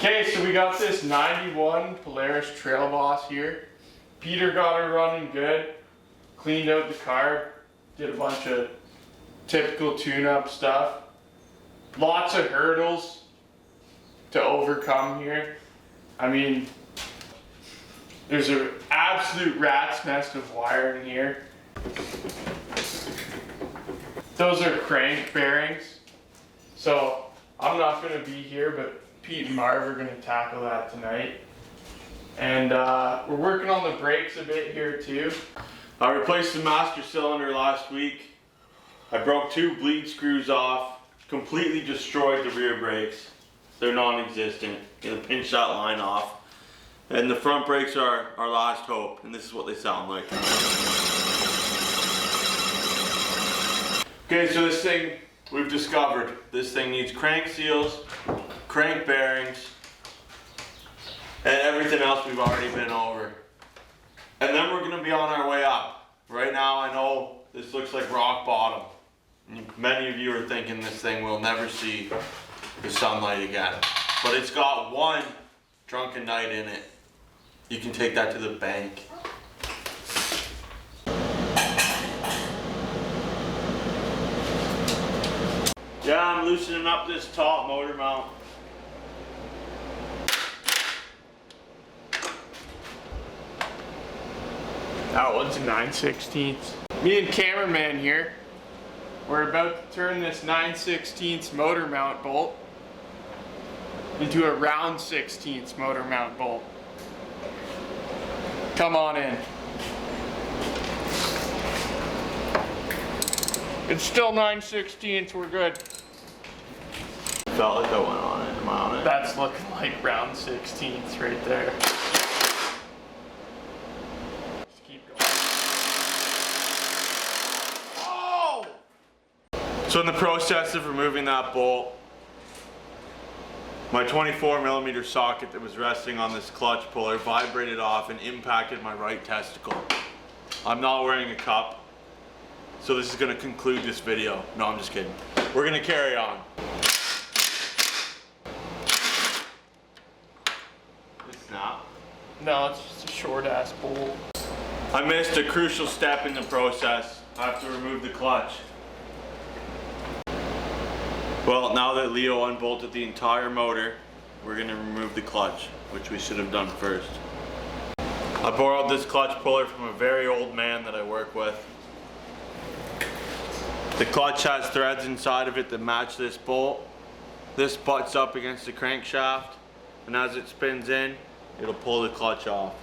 Okay, so we got this 91 Polaris Trail Boss here. Peter got her running good, cleaned out the carb, did a bunch of typical tune-up stuff. Lots of hurdles to overcome here. I mean, there's an absolute rat's nest of wire in here. Those are crank bearings. So I'm not going to be here, but Pete and Marv are going to tackle that tonight. And we're working on the brakes a bit here too. I replaced the master cylinder last week. I broke 2 bleed screws off, completely destroyed the rear brakes. They're non-existent. Gonna pinch that line off. And the front brakes are our last hope, and this is what they sound like. Okay, so this thing we've discovered. This thing needs crank seals, crank bearings, and everything else we've already been over. And then we're gonna be on our way up. Right now I know this looks like rock bottom. Many of you are thinking this thing will never see the sunlight again. But it's got one drunken night in it. You can take that to the bank. Yeah, I'm loosening up this top motor mount. That one's a 9/16. Me and cameraman here, we're about to turn this 9/16 motor mount bolt into a round 16th motor mount bolt. Come on in. It's still 9/16, we're good. Felt like I went on it. Am I on it? That's looking like round 16ths right there. Just keep going. Oh! So in the process of removing that bolt, my 24mm socket that was resting on this clutch puller vibrated off and impacted my right testicle. I'm not wearing a cup, so this is going to conclude this video. No, I'm just kidding. We're going to carry on. It's not. No, it's just a short ass bolt. I missed a crucial step in the process. I have to remove the clutch. Well, now that Leo unbolted the entire motor, we're going to remove the clutch, which we should have done first. I borrowed this clutch puller from a very old man that I work with. The clutch has threads inside of it that match this bolt. This butts up against the crankshaft, and as it spins in, it'll pull the clutch off.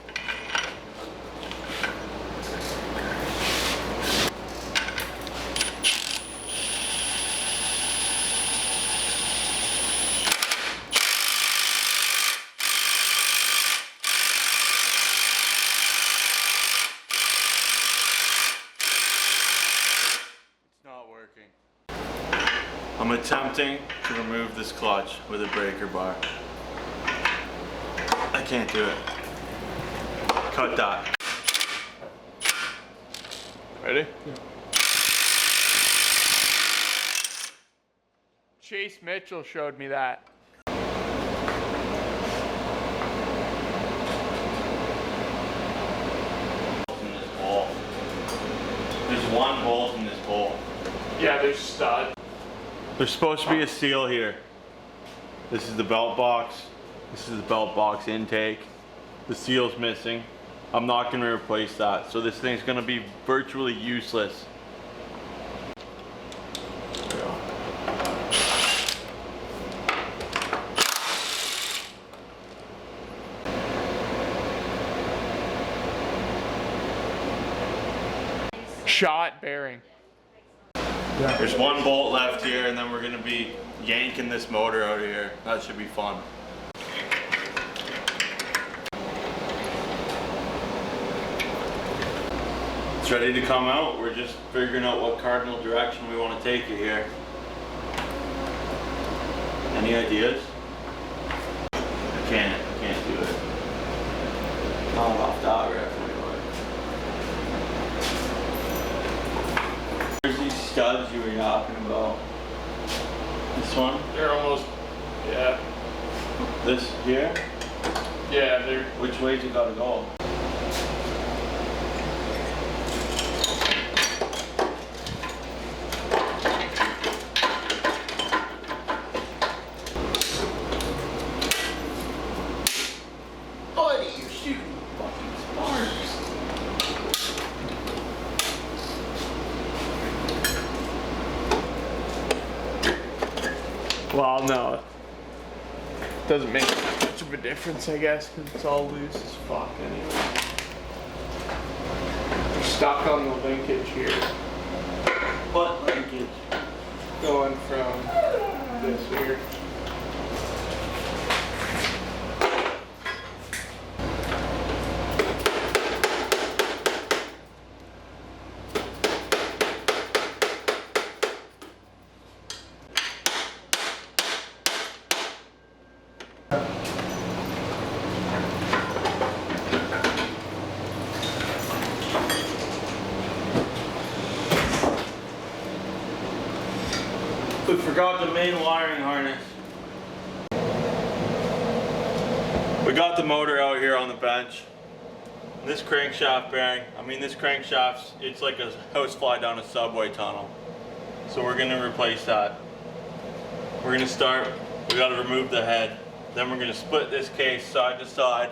I'm attempting to remove this clutch with a breaker bar. I can't do it. Cut that. Ready? Yeah. Chase Mitchell showed me that. In this bolt. There's one bolt in this bolt. Yeah, there's stud. There's supposed to be a seal here. This is the belt box. This is the belt box intake. The seal's missing. I'm not going to replace that. So this thing's going to be virtually useless. Shot bearing. Yeah. There's one bolt left here, and then we're going to be yanking this motor out of here. That should be fun. It's ready to come out. We're just figuring out what cardinal direction we want to take it here. Any ideas? I can't do it. Not off that rip. Studs you were talking about. This one? They're almost, yeah. This here? Yeah, they're... Which way's it gotta go? Buddy, you're shooting fucking sparks. Well, no. Doesn't make much of a difference, I guess, because it's all loose as fuck anyway. We're stuck on the linkage here. What linkage? Going from this here. We forgot the main wiring harness. We got the motor out here on the bench. This crankshaft bearing, this crankshaft's, it's like a housefly down a subway tunnel. So we're gonna replace that. We're gonna start, we gotta remove the head. Then we're gonna split this case side to side,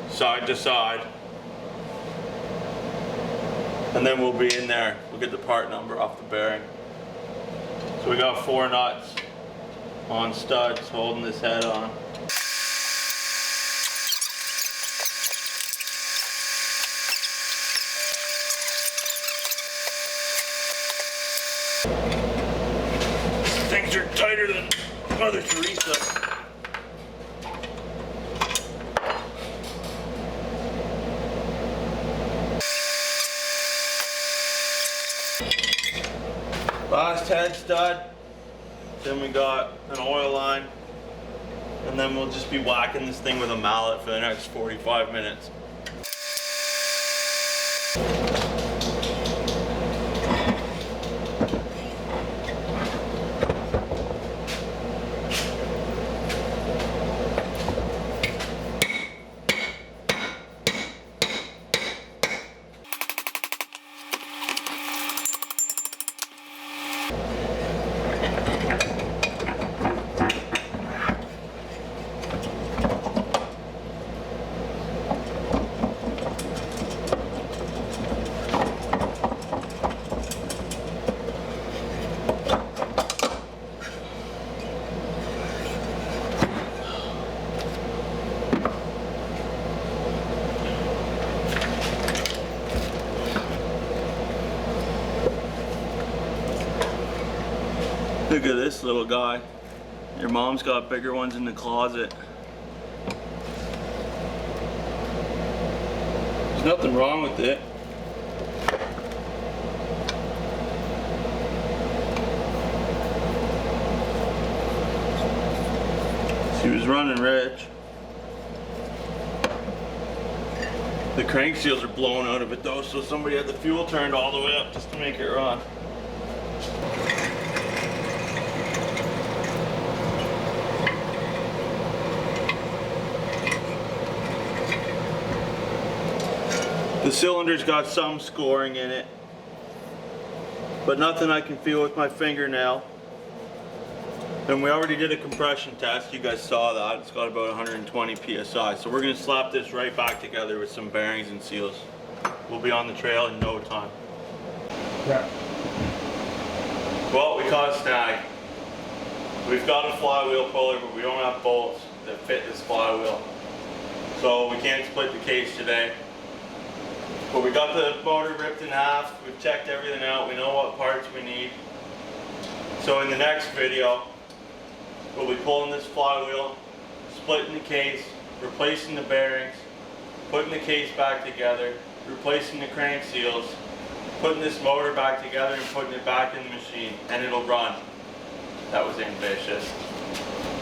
side to side. And then we'll be in there. We'll get the part number off the bearing. So we got 4 nuts on studs holding this head on. Things are tighter than Mother Teresa. Last head stud, then we got an oil line, and then we'll just be whacking this thing with a mallet for the next 45 minutes. Look at this little guy. Your mom's got bigger ones in the closet. There's nothing wrong with it. She was running rich. The crank seals are blown out of it though, so somebody had the fuel turned all the way up just to make it run. The cylinder's got some scoring in it, but nothing I can feel with my fingernail. And we already did a compression test, you guys saw that. It's got about 120 PSI. So we're gonna slap this right back together with some bearings and seals. We'll be on the trail in no time. Yeah. Well, we caught a snag. We've got a flywheel puller, but we don't have bolts that fit this flywheel. So we can't split the case today. But we got the motor ripped in half, we've checked everything out, we know what parts we need. So in the next video, we'll be pulling this flywheel, splitting the case, replacing the bearings, putting the case back together, replacing the crank seals, putting this motor back together and putting it back in the machine, and it'll run. That was ambitious.